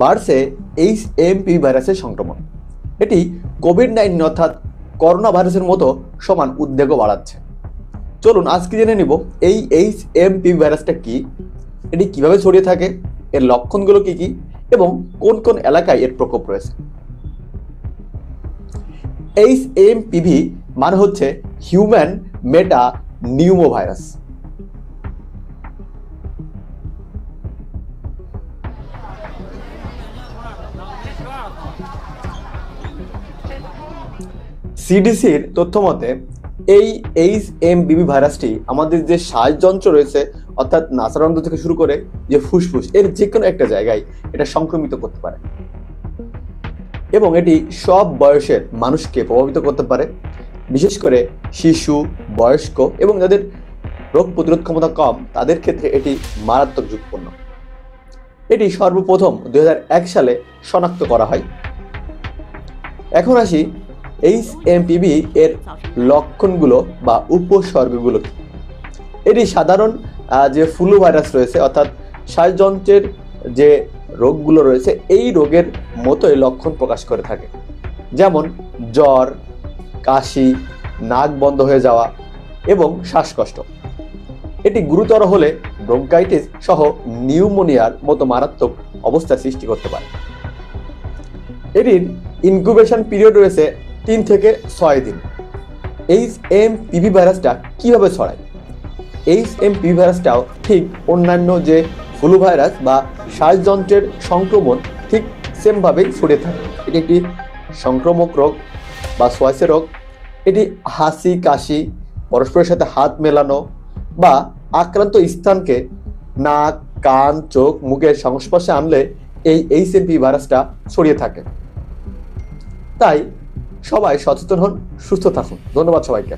বাড়ছে HMPV ভাইরাসের সংক্রমণ। এটি কোভিড-19 অর্থাৎ করোনা ভাইরাসের মতো সমান উদ্বেগও বাড়াচ্ছে। চলুন আজকে জেনে নিব এই HMPV ভাইরাসটা কি, এটি কিভাবে ছড়িয়ে থাকে, এর লক্ষণগুলো কি কি এবং কোন কোন এলাকায় এর প্রকোপ রয়েছে। HMPV মানে হচ্ছে হিউম্যান মেটা নিউমো ভাইরাস। সিডিসির তথ্য মতে এই HMPV ভাইরাসটি আমাদের যে শ্বাসযন্ত্র রয়েছে অর্থাৎ নাসারন্ধ্র থেকে শুরু করে যে ফুসফুস এর যে কোনো একটা জায়গায় এটা সংক্রমিত করতে পারে এবং এটি সব বয়সের মানুষকে প্রভাবিত করতে পারে, বিশেষ করে শিশু, বয়স্ক এবং যাদের রোগ প্রতিরোধ ক্ষমতা কম তাদের ক্ষেত্রে এটি মারাত্মক ঝুঁকিপূর্ণ। এটি সর্বপ্রথম 2001 সালে শনাক্ত করা হয়। এখন আসি HMPV এর লক্ষণগুলো বা উপসর্গগুলো। এটি সাধারণ যে ফ্লু ভাইরাস রয়েছে অর্থাৎ শ্বাসযন্ত্রের যে রোগগুলো রয়েছে এই রোগের মতোই লক্ষণ প্রকাশ করে থাকে, যেমন জ্বর, কাশি, নাক বন্ধ হয়ে যাওয়া এবং শ্বাসকষ্ট। এটি গুরুতর হলে ব্রঙ্কাইটিস সহ নিউমোনিয়ার মতো মারাত্মক অবস্থা সৃষ্টি করতে পারে। এটির ইনকিউবেশন পিরিয়ড রয়েছে 3 থেকে 6 দিন। HMPV ভাইরাসটা কিভাবে ছড়ায়? HMPV ভাইরাসটাও ঠিক অন্যান্য যে ফ্লু ভাইরাস বা শ্বাসযন্ত্রের সংক্রমণ ঠিক সেমভাবেই ছড়িয়ে থাকে। এটি একটি সংক্রামক রোগ বা সোয়াইসের রোগ। এটি হাসি, কাশি, পরস্পরের সাথে হাত মেলানো বা আক্রান্ত স্থানকে নাক, কান, চোখ, মুখের সংস্পর্শে আনলে এই HMPV ভাইরাসটা ছড়িয়ে থাকে। তাই সবাই সচেতন হন, সুস্থ থাকুন। ধন্যবাদ সবাইকে।